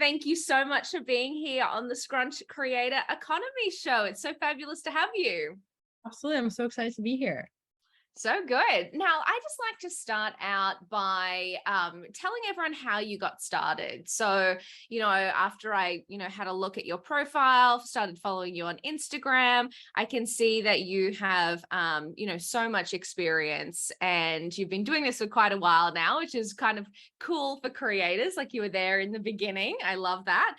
thank you so much for being here on the Scrunch Creator Economy Show. It's so fabulous to have you. Absolutely. I'm so excited to be here. So good. Now, I just like to start out by telling everyone how you got started. So, after I, had a look at your profile, started following you on Instagram, I can see that you have, so much experience and you've been doing this for quite a while now, which is kind of cool for creators. Like you were there in the beginning. I love that.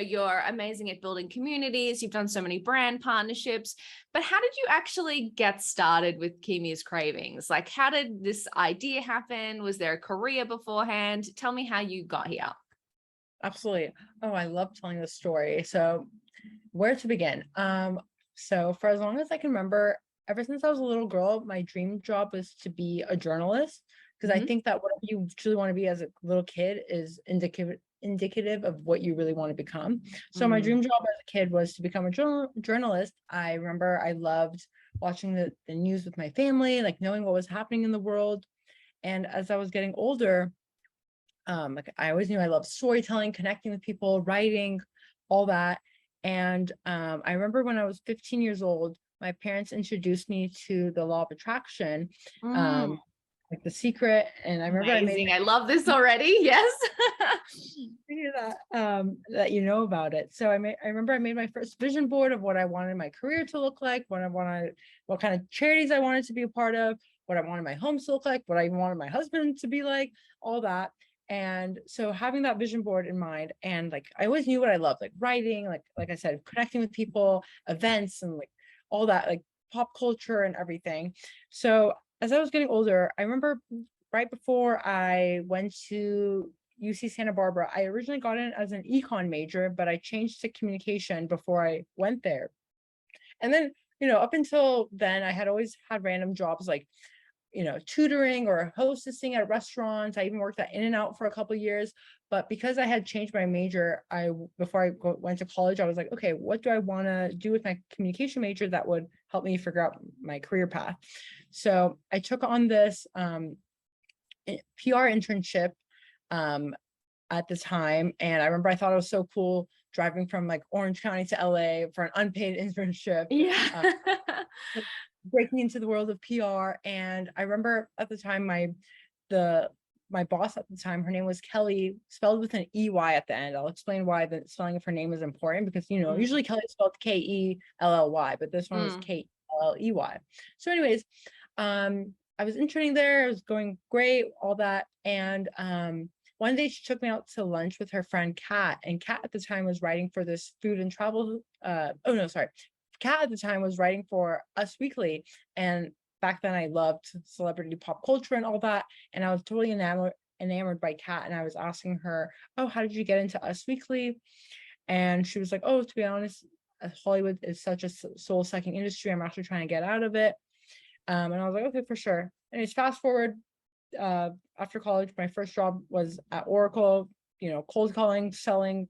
You're amazing at building communities. You've done so many brand partnerships. But how did you actually get started with Kimia's Cravings? Like, how did this idea happen? Was there a career beforehand? Tell me how you got here. Absolutely. Oh, I love telling this story. So where to begin? So for as long as I can remember, ever since I was a little girl, my dream job was to be a journalist, because I think that what you truly want to be as a little kid is indicative of what you really want to become. So my dream job as a kid was to become a journalist. I remember I loved watching the news with my family, like knowing what was happening in the world. And as I was getting older, like I always knew I loved storytelling, connecting with people, writing, all that. And I remember when I was 15 years old, my parents introduced me to the law of attraction, like The Secret. And I remember Amazing. I love this already. Yes. that you know about it. So I remember I made my first vision board of what I wanted my career to look like, what kind of charities I wanted to be a part of, what I wanted my homes to look like, what I wanted my husband to be like, all that. And so having that vision board in mind, and like I always knew what I loved, like writing, like I said, connecting with people, events, and like all that, like pop culture and everything. So as I was getting older, I remember right before I went to UC Santa Barbara, I originally got in as an econ major, but I changed to communication before I went there. And then, up until then, I had always had random jobs like, tutoring or hostessing at restaurants. I even worked at In-N-Out for a couple of years. But because I had changed my major, before I went to college, I was like, okay, what do I want to do with my communication major that would help me figure out my career path? So I took on this PR internship at the time. And I remember I thought it was so cool driving from like Orange County to LA for an unpaid internship. Yeah. Breaking into the world of PR. And I remember at the time my boss at the time, her name was Kelly, spelled with an EY at the end. I'll explain why the spelling of her name is important, because usually Kelly is spelled Kelley, but this one was Kelley. So anyways, I was interning there, it was going great, all that. And one day she took me out to lunch with her friend Kat, and Kat at the time was writing for this food and travel Kat at the time was writing for Us Weekly, and back then I loved celebrity pop culture and all that, and I was totally enamored by Kat. And I was asking her, oh, how did you get into Us Weekly? And she was like, oh, to be honest, Hollywood is such a soul-sucking industry, I'm actually trying to get out of it. And I was like, okay, for sure. And it's fast forward, after college, my first job was at Oracle, cold calling, selling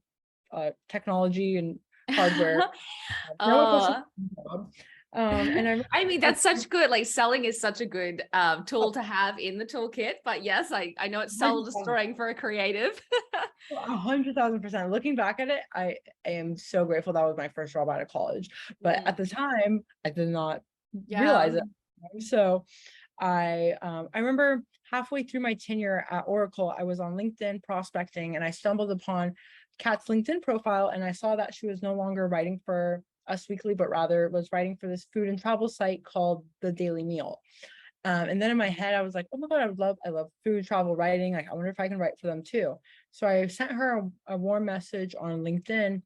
technology and hardware. Oh, And I mean, that's such good, like selling is such a good tool to have in the toolkit. But yes, I know it's soul destroying for a creative. 100,000%. Looking back at it, I am so grateful that was my first job out of college. But at the time, I did not realize it. So I remember halfway through my tenure at Oracle, I was on LinkedIn prospecting, and I stumbled upon Kat's LinkedIn profile, and I saw that she was no longer writing for Us Weekly, but rather was writing for this food and travel site called The Daily Meal. And then in my head, I was like, oh my God, I love food, travel, writing. Like, I wonder if I can write for them too. So I sent her a warm message on LinkedIn,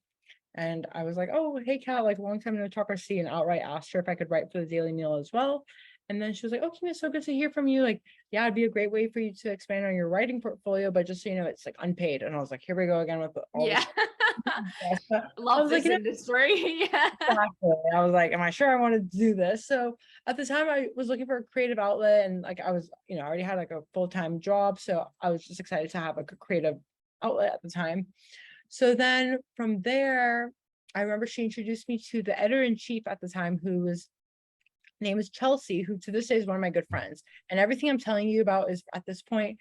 and I was like, oh, hey, Kat, like long time no talk or see, and outright asked her if I could write for The Daily Meal as well. And then she was like, oh, Kim, it's so good to hear from you. Like, yeah, it'd be a great way for you to expand on your writing portfolio, but just so you know, it's like unpaid. And I was like, here we go again with all this. Love this industry. Yeah. Exactly. I was like, am I sure I want to do this? So at the time I was looking for a creative outlet, and like I was, I already had like a full-time job. So I was just excited to have like a creative outlet at the time. So then from there, I remember she introduced me to the editor-in-chief at the time, whose name is Chelsea, who to this day is one of my good friends. And everything I'm telling you about is at this point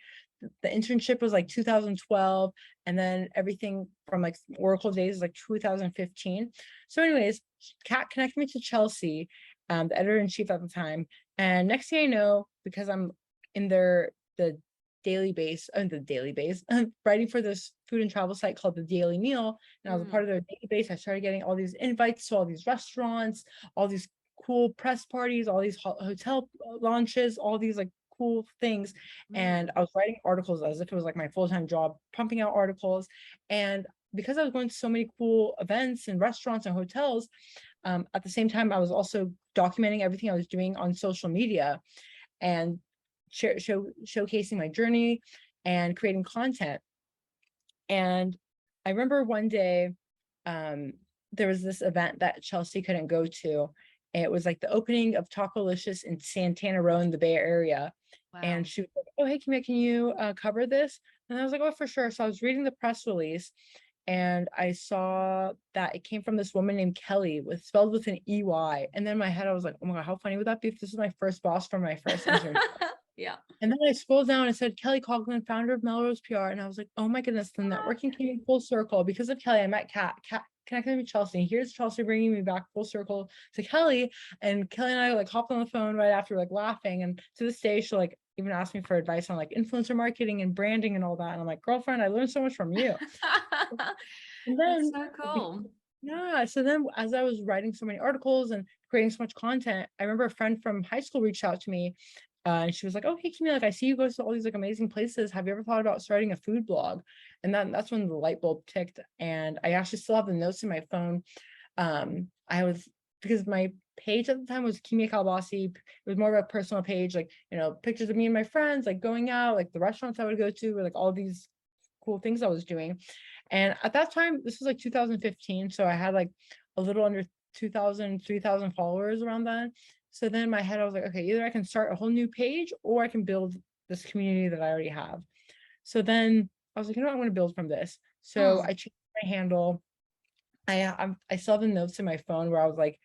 the internship was like 2012, and then everything from like Oracle days is like 2015. So anyways, Kat connected me to Chelsea, the editor-in-chief at the time. And next thing I know, because I'm in the daily base, writing for this food and travel site called the Daily Meal, and I was a part of their database. I started getting all these invites to all these restaurants, all these cool press parties, all these hotel launches, all these like cool things. And I was writing articles as if it was like my full-time job, pumping out articles. And because I was going to so many cool events and restaurants and hotels, at the same time, I was also documenting everything I was doing on social media and showcasing my journey and creating content. And I remember one day, there was this event that Chelsea couldn't go to. And it was like the opening of Tacolicious in Santana Row in the Bay Area. Wow. And she was like, oh, hey, Kimia, can you cover this? And I was like, oh, for sure. So I was reading the press release, and I saw that it came from this woman named Kelly, spelled with an EY. And then in my head, I was like, oh my God, how funny would that be if this was my first boss from my first internship? Yeah. And then I scrolled down and said Kelly Coughlin, founder of Melrose PR. And I was like, oh my goodness, the networking came full circle. Because of Kelly, I met Kat connected me with Chelsea. And here's Chelsea bringing me back full circle to Kelly. And Kelly and I like hopped on the phone right after, like laughing. And to this day, she'll like even ask me for advice on like influencer marketing and branding and all that. And I'm like, girlfriend, I learned so much from you. And then, that's so cool. Yeah. So then as I was writing so many articles and creating so much content, I remember a friend from high school reached out to me. And she was like, oh, hey, Kimia, like I see you go to all these like amazing places. Have you ever thought about starting a food blog? And that's when the light bulb ticked. And I actually still have the notes in my phone. Because my page at the time was Kimia Kalbasi. It was more of a personal page, like, pictures of me and my friends, like going out, like the restaurants I would go to, or like all these cool things I was doing. And at that time, this was like 2015. So I had like a little under 2,000, 3,000 followers around then. So then in my head, I was like, okay, either I can start a whole new page or I can build this community that I already have. So then I was like, I'm going to build from this. So I changed my handle. I still have the notes in my phone where I was like,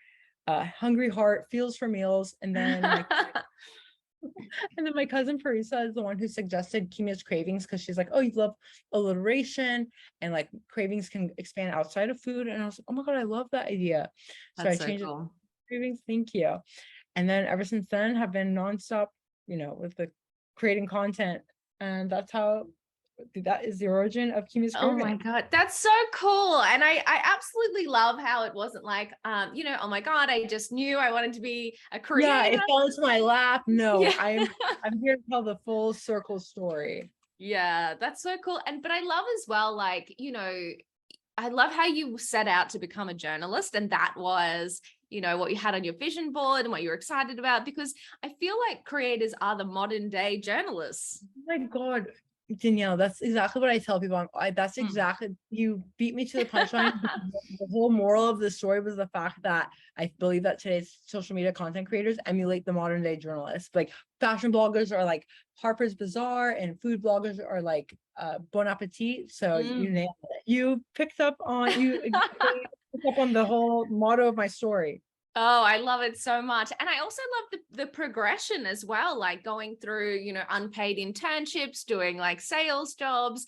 hungry heart feels for meals. And then my cousin Parisa is the one who suggested Kimia's Cravings, because she's like, oh, you love alliteration and like cravings can expand outside of food. And I was like, oh my God, I love that idea. So I changed it to Cravings. Thank you. And then ever since then have been nonstop, with the creating content. And that is the origin of Kimia's Cravings. Oh my God, that's so cool. And I absolutely love how it wasn't like, oh my God, I just knew I wanted to be a creator. Yeah, it fell into my lap. No, yeah. I'm here to tell the full circle story. Yeah, that's so cool. But I love as well, like, I love how you set out to become a journalist, and that was, what you had on your vision board and what you were excited about, because I feel like creators are the modern day journalists. Oh my God, Danielle, that's exactly what I tell people. That's exactly, you beat me to the punchline. The whole moral of the story was the fact that I believe that today's social media content creators emulate the modern day journalists. Like fashion bloggers are like Harper's Bazaar, and food bloggers are like Bon Appetit. So you nailed it. You picked up on the whole motto of my story. Oh, I love it so much. And I also love the progression as well, like going through, unpaid internships, doing like sales jobs,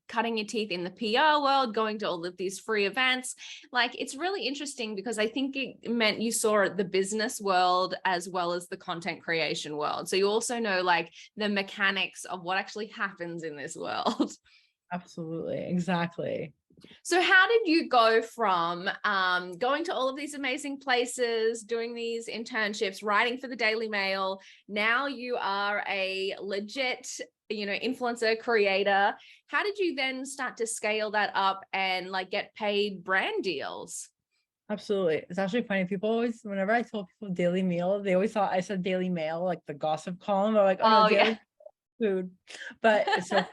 cutting your teeth in the PR world, going to all of these free events. Like, it's really interesting because I think it meant you saw the business world as well as the content creation world. So you also know like the mechanics of what actually happens in this world. Absolutely. Exactly. So how did you go from going to all of these amazing places, doing these internships, writing for the Daily Mail? Now you are a legit, influencer creator. How did you then start to scale that up and like get paid brand deals? Absolutely. It's actually funny. People always, whenever I told people Daily Mail, they always thought I said Daily Mail, like the gossip column. They're like, oh no, Daily Food. But it's so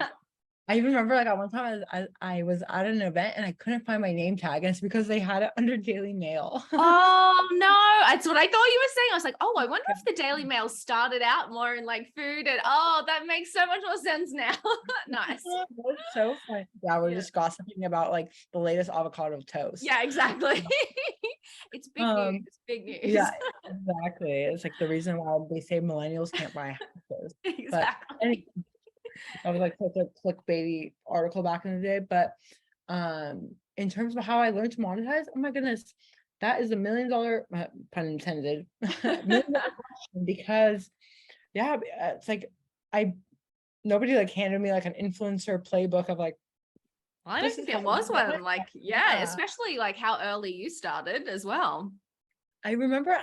I even remember like at one time I was at an event and I couldn't find my name tag, and it's because they had it under Daily Mail. Oh no, that's what I thought you were saying. I was like, oh, I wonder if the Daily Mail started out more in like food, and that makes so much more sense now. Nice. That's so funny. Yeah, we're just gossiping about like the latest avocado toast. Yeah, exactly. It's big news. It's big news. Yeah, exactly. It's like the reason why they say millennials can't buy houses. Exactly. That was like such a clickbaity article back in the day. But in terms of how I learned to monetize, oh my goodness, that is $1 million, pun intended, $1 million question, because yeah, it's like I nobody like handed me like an influencer playbook of like, Well, I don't this is think how there you was monetize. one. Like, yeah, Yeah. especially like how early you started as well. I remember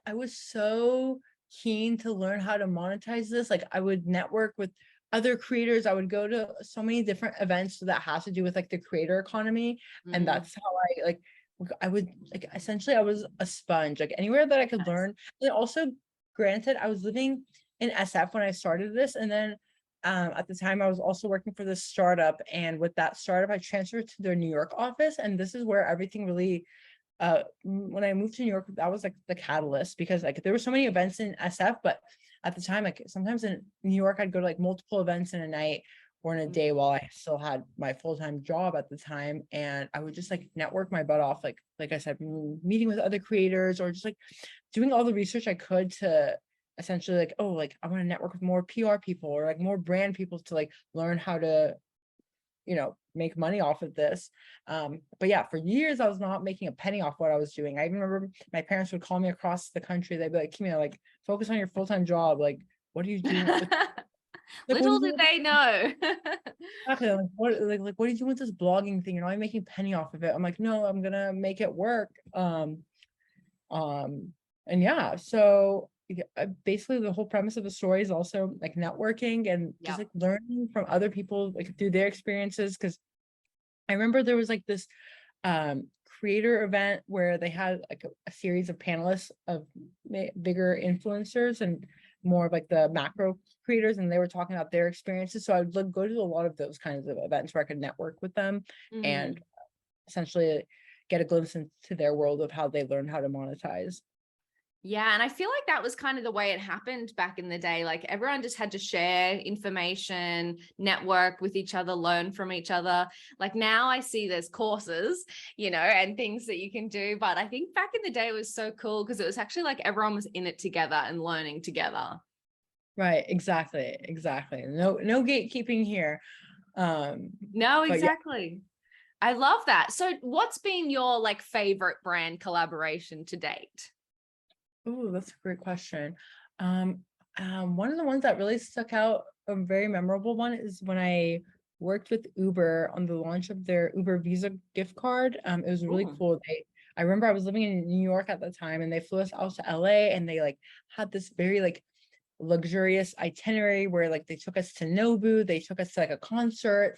I was so keen to learn how to monetize this. Like I would network with other creators. I would go to so many different events that has to do with like the creator economy. And Mm, that's how I would like essentially I was a sponge, like anywhere that I could nice. learn. And also, granted, I was living in SF when I started this. And then at the time I was also working for this startup. And with that startup, I transferred to their New York office. And this is where everything really when I moved to New York, that was like the catalyst, because like there were so many events in SF, but at the time, like sometimes in New York, I'd go to like multiple events in a night or in a day while I still had my full-time job at the time. And I would just like network my butt off, like I said, meeting with other creators, or just like doing all the research I could to essentially like, oh, like I want to network with more PR people or like more brand people to like learn how to make money off of this. But yeah, for years I was not making a penny off what I was doing. I even remember my parents would call me across the country. They'd be like, Kimia, like focus on your full-time job. Like, what are you doing? Like what are Little you did doing? they know. Exactly. Like what are you doing with this blogging thing? You're not making a penny off of it. I'm like, no, I'm gonna make it work. Um, and yeah, so basically the whole premise of the story is also like networking and just Yep. like learning from other people like through their experiences. Because I remember there was like this creator event where they had like a series of panelists of bigger influencers and more of like the macro creators, and they were talking about their experiences. So I would go to a lot of those kinds of events where I could network with them and Mm. essentially get a glimpse into their world of how they learned how to monetize. Yeah, and I feel like that was kind of the way it happened back in the day. Like everyone just had to share information, network with each other, learn from each other. Like now I see there's courses, and things that you can do. But I think back in the day it was so cool because it was actually like everyone was in it together and learning together. Right, exactly. No gatekeeping here. No, But yeah. exactly. I love that. So what's been your like favorite brand collaboration to date? Oh, that's a great question. Um, one of the ones that really stuck out, a very memorable one, is when I worked with Uber on the launch of their Uber Visa gift card. It was really Ooh. cool. I remember I was living in New York at the time, and they flew us out to LA, and they like had this very like luxurious itinerary where like they took us to Nobu, they took us to like a concert.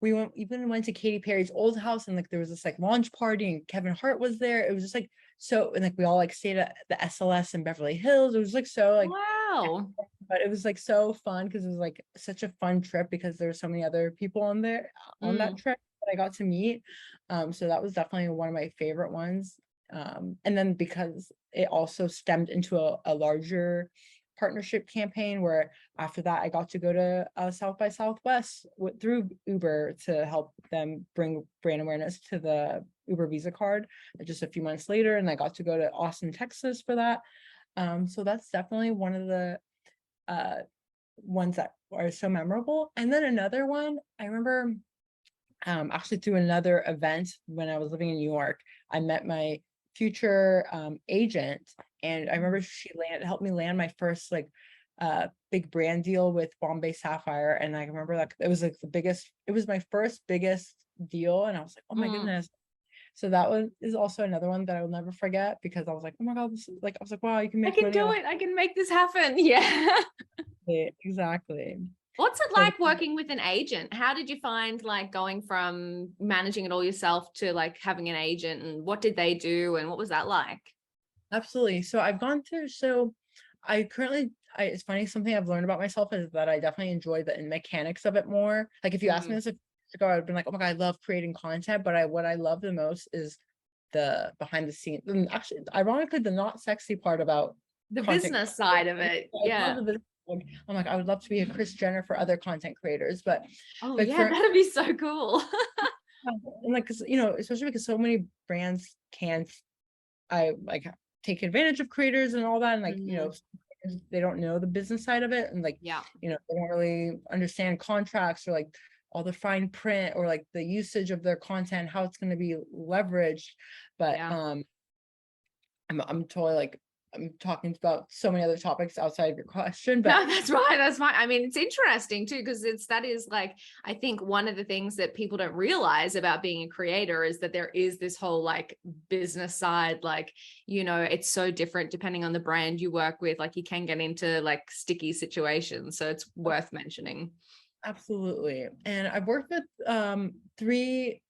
We went to Katy Perry's old house, and like there was this like launch party and Kevin Hart was there. It was just like so, and like we all like stayed at the SLS in Beverly Hills. It was like so like, Wow. but it was like so fun because it was like such a fun trip because there were so many other people on there on that Mm. trip that I got to meet. So that was definitely one of my favorite ones. And then because it also stemmed into a larger partnership campaign where after that I got to go to South by Southwest through Uber to help them bring brand awareness to the Uber Visa card just a few months later, and I got to go to Austin, Texas for that. So that's definitely one of the uh ones that are so memorable. And then another one, I remember actually through another event when I was living in New York, I met my future agent, and I remember she helped me land my first like big brand deal with Bombay Sapphire. And I remember like it was like it was my first biggest deal, and I was like, oh my Mm. goodness. So that one is also another one that I will never forget, because I was like, oh my God, this is like, I was like, wow, you can I make can money do off it. I can make this happen. Yeah. it. Exactly. What's it So like working with an agent? How did you find like going from managing it all yourself to like having an agent, and what did they do and what was that like? absolutely. So I've gone through, so I currently, it's funny, something I've learned about myself is that I definitely enjoy the mechanics of it more. Like if you asked me Mm. this a few years ago, I'd been like, oh my God, I love creating content, but what I love the most is the behind the scenes. And actually, ironically, the not sexy part about The content business side of creation. it. I love Yeah. the business. Like, I'm like, I would love to be a Chris Jenner for other content creators, but Oh like yeah, for that'd be so cool. and like, cause especially because so many brands can't I like take advantage of creators and all that, and like Mm. they don't know the business side of it, and like, Yeah. you know, they don't really understand contracts or like all the fine print or like the usage of their content, how it's going to be leveraged. But Yeah. I'm totally like, I'm talking about so many other topics outside of your question, but No, that's right. That's fine. I mean, it's interesting too, because that is like, I think one of the things that people don't realize about being a creator is that there is this whole like business side, like, you know, it's so different depending on the brand you work with. Like you can get into like sticky situations. So it's worth mentioning. absolutely. And I've worked with about 3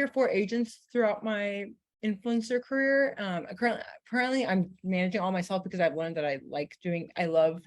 or 4 agents throughout my influencer career. Currently I'm managing all myself because I've learned that I love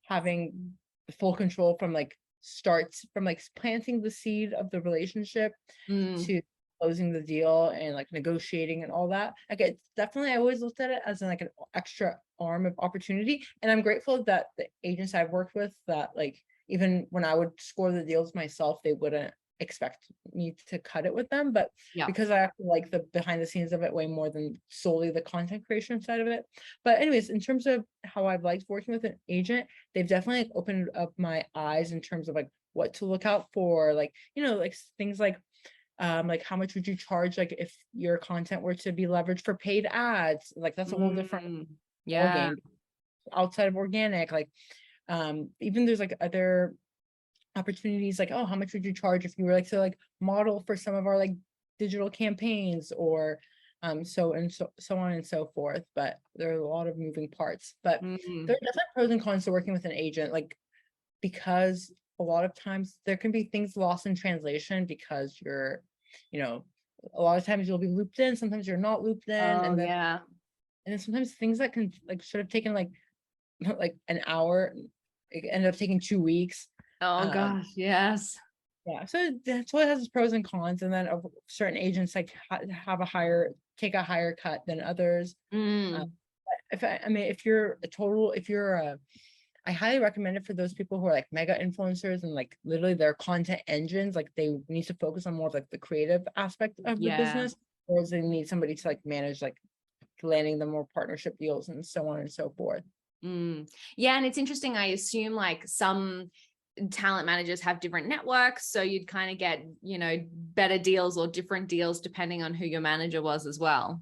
having full control from like starts from like planting the seed of the relationship Mm, to closing the deal and like negotiating and all that. Like it's definitely, I always looked at it as like an extra arm of opportunity. And I'm grateful that the agents I've worked with, that like even when I would score the deals myself, they wouldn't expect me to cut it with them. But yeah. because I actually like the behind the scenes of it way more than solely the content creation side of it. But anyways, in terms of how I've liked working with an agent, they've definitely like, opened up my eyes in terms of like what to look out for, like, you know, like things like how much would you charge like if your content were to be leveraged for paid ads, like that's a whole different Mm, ball yeah. game outside of organic. Like even there's like other opportunities, like, oh, how much would you charge if you were like to like model for some of our like digital campaigns, or so on and so forth. But there are a lot of moving parts, but there Mm, are definitely pros and cons to working with an agent, like because a lot of times there can be things lost in translation because you're, you know, a lot of times you'll be looped in, sometimes you're not looped in, oh, and yeah. then sometimes things that can like should have taken like like an hour, it ended up taking 2 weeks. Oh, um gosh. Yes. yeah, so that's what has its pros and cons, and then of certain agents like have a higher take a higher cut than others. uh, Mm, I mean, if you're a total, if you're a I highly recommend it for those people who are like mega influencers and like literally their content engines. Like they need to focus on more of like the creative aspect of the yeah. business, whereas they need somebody to like manage like landing the more partnership deals and so on and so forth. Mm. Yeah, and it's interesting. I assume like some talent managers have different networks, so you'd kind of get, you know, better deals or different deals depending on who your manager was as well.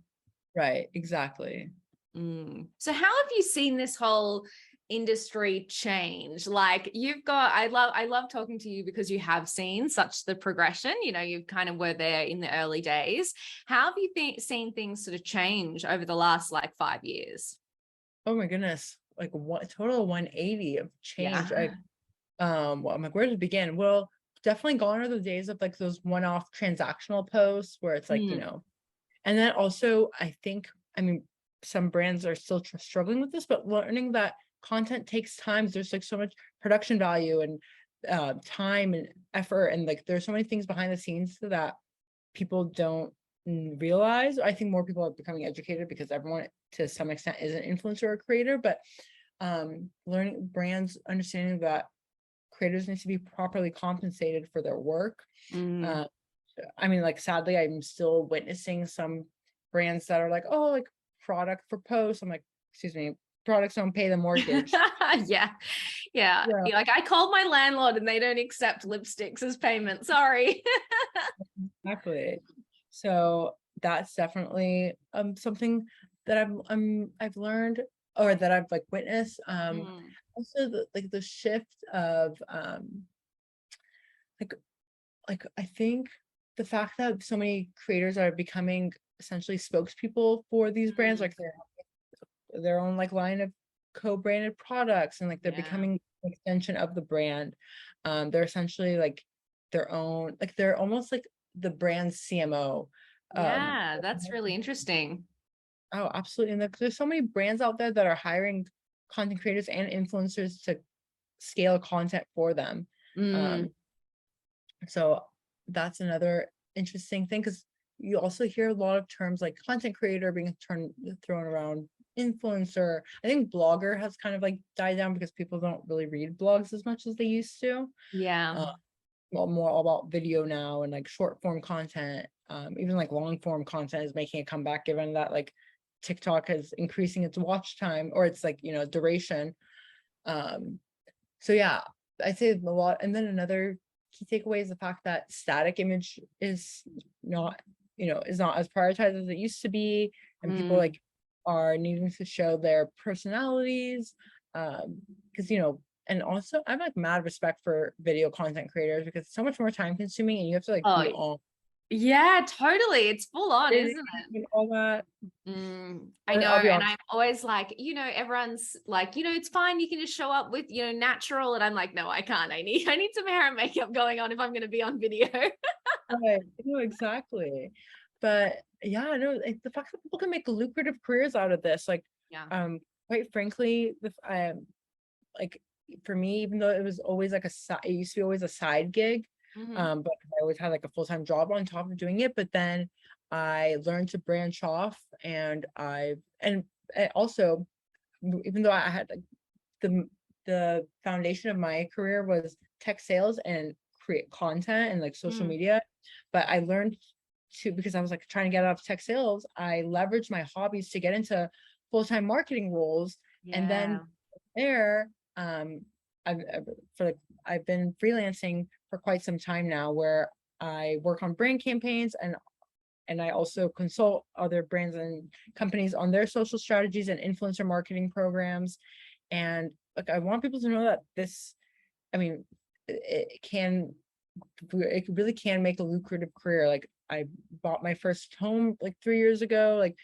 Right, exactly. Mm. So how have you seen this whole industry change? Like you've got, I love talking to you because you have seen such the progression, you know, you kind of were there in the early days. How have you seen things sort of change over the last like 5 years? Oh my goodness. Like what total 180 of Yeah. change. Well, I'm like, where to begin? Well, definitely gone are the days of like those one-off transactional posts where it's like, you Mm. know, and then also I think, I mean, some brands are still struggling with this, but learning that content takes time. There's like so much production value and time and effort, and like there's so many things behind the scenes that people don't realize. I think more people are becoming educated because everyone to some extent is an influencer or creator, but learning brands understanding that creators need to be properly compensated for their work. Mm. uh, I mean, like sadly I'm still witnessing some brands that are like, oh, like product for posts. I'm like, excuse me, products don't pay the mortgage. Yeah. Yeah. Yeah, Like I called my landlord and they don't accept lipsticks as payment. Sorry. exactly. So that's definitely something that I've learned, or that I've like witnessed. Mm. Also like the shift of like I think the fact that so many creators are becoming essentially spokespeople for these brands, Mm. like their own like line of co-branded products, and like they're Yeah. becoming an extension of the brand. They're essentially like their own, like they're almost like the brand's CMO. Um, Yeah. That's really interesting. oh, absolutely. And there's so many brands out there that are hiring content creators and influencers to scale content for them. Mm. Um, so that's another interesting thing, because you also hear a lot of terms like content creator being thrown around, influencer. I think blogger has kind of like died down because people don't really read blogs as much as they used to. Yeah. Uh, well, more all about video now, and like short form content. Even like long form content is making a comeback, given that like TikTok is increasing its watch time, or it's like, you know, duration. So yeah, I'd say a lot. And then another key takeaway is the fact that static image is not, is not as prioritized as it used to be. And people Mm. like are needing to show their personalities. Because, and also I have like mad respect for video content creators because it's so much more time consuming and you have to like be Oh, on yeah, totally. It's full on, isn't editing it? and all that. I And know. I'll be And honest. I'm always like, everyone's like, it's fine. You can just show up with, natural. And I'm like, no, I can't. I need some hair and makeup going on if I'm going to be on video. Right. No, exactly. But yeah, no, the fact that people can make lucrative careers out of this, like, Yeah. um, quite frankly, like for me, even though it was always like it used to be always a side gig, Hmm. but I always had like a full-time job on top of doing it. But then I learned to branch off, and and also, even though I had like the foundation of my career was tech sales and create content and like social Mm. media, but I learned to, because I was like trying to get out of tech sales, I leveraged my hobbies to get into full-time marketing roles. And then Yeah. there, um for like I've been freelancing for quite some time now, where I work on brand campaigns, and I also consult other brands and companies on their social strategies and influencer marketing programs. And like I want people to know that this, I mean, it really can make a lucrative career. Like I bought my first home like 3 years ago. Like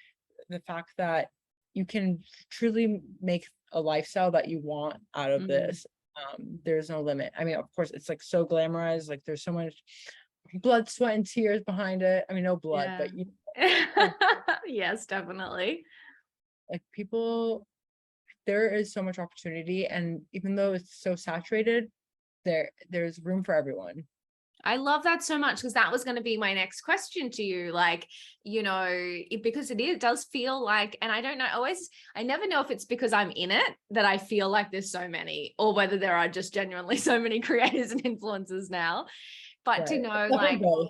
the fact that you can truly make a lifestyle that you want out of Mm. this. There's no limit. I mean, of course, it's like so glamorized. Like there's so much blood, sweat, and tears behind it. I mean, no blood, Yeah. but like, Yes, definitely. like people, there is so much opportunity, and even though it's so saturated, there's room for everyone. I love that so much because that was going to be my next question to you. Like, because it does feel like, and I don't know, I never know if it's because I'm in it that I feel like there's so many, or whether there are just genuinely so many creators and influencers now. But to Right. know, Definitely like, both.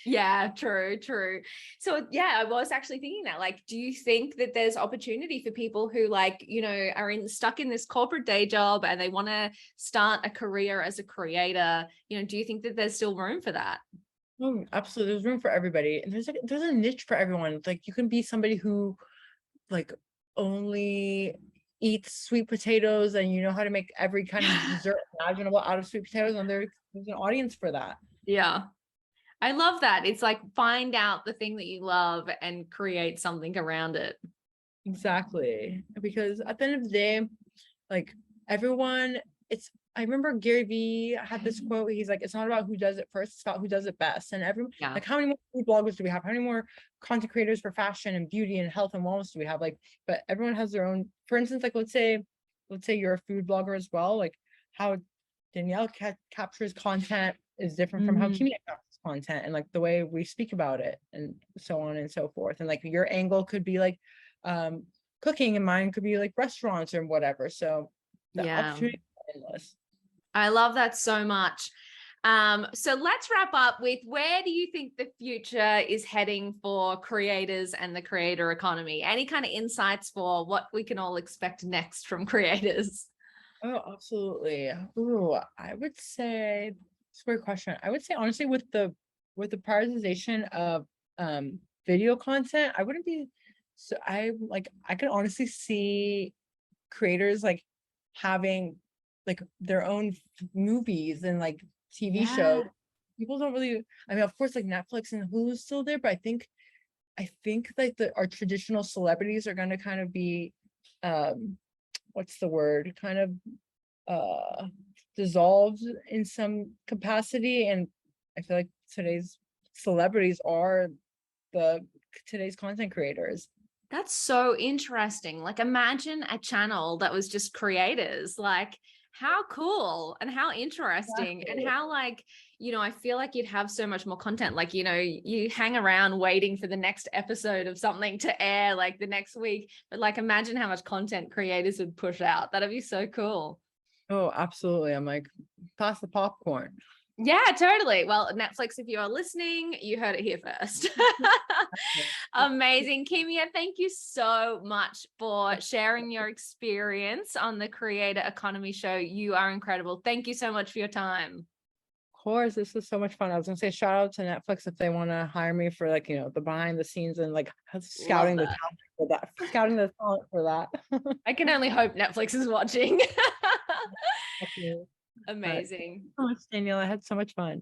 yeah, true, true. So yeah, I was actually thinking that, like, do you think that there's opportunity for people who like, are stuck in this corporate day job and they want to start a career as a creator? Do you think that there's still room for that? Oh, absolutely. There's room for everybody. And there's a niche for everyone. Like you can be somebody who like only eats sweet potatoes and you know how to make every kind of dessert imaginable out of sweet potatoes, and there's an audience for that. Yeah. I love that. It's like find out the thing that you love and create something around it. Exactly. Because at the end of the day, like everyone, I remember Gary Vee had this quote. He's like, it's not about who does it first, it's about who does it best. And everyone, Yeah. like, how many more food bloggers do we have? How many more content creators for fashion and beauty and health and wellness do we have? Like, but everyone has their own. For instance, like let's say you're a food blogger as well. Like how Danielle captures content is different from how Mm. Kimia captures content, and like the way we speak about it, and so on and so forth. And like your angle could be like um cooking, and mine could be like restaurants or whatever. So the Yeah. opportunity is endless. I love that so much. So let's wrap up with, where do you think the future is heading for creators and the creator economy? Any kind of insights for what we can all expect next from creators? Oh, absolutely. Ooh, I would say it's a great question. I would say honestly, with the prioritization of video content, I wouldn't be so I could honestly see creators like having like their own movies and like TV shows. Yeah. People don't really, I mean, of course, like Netflix and Hulu's still there, but I think like our traditional celebrities are gonna kind of be um what's the word? Kind of uh dissolved in some capacity. And I feel like today's celebrities are the today's content creators. That's so interesting. Like, imagine a channel that was just creators. Like, how cool and how interesting, and Exactly. how, like, I feel like you'd have so much more content. Like, you hang around waiting for the next episode of something to air like the next week. But like, imagine how much content creators would push out. That'd be so cool. Oh, absolutely. I'm like, pass the popcorn. Yeah, totally. Well, Netflix, if you are listening, you heard it here first. Amazing. Kimia, thank you so much for sharing your experience on the Creator Economy Show. You are incredible. Thank you so much for your time. Of course, this is so much fun. I was gonna say shout out to Netflix if they want to hire me for like, the behind the scenes and like scouting the talent for that, scouting the talent for that. I can only hope Netflix is watching. Definitely. But thank Amazing. you so much, Danielle. I had so much fun.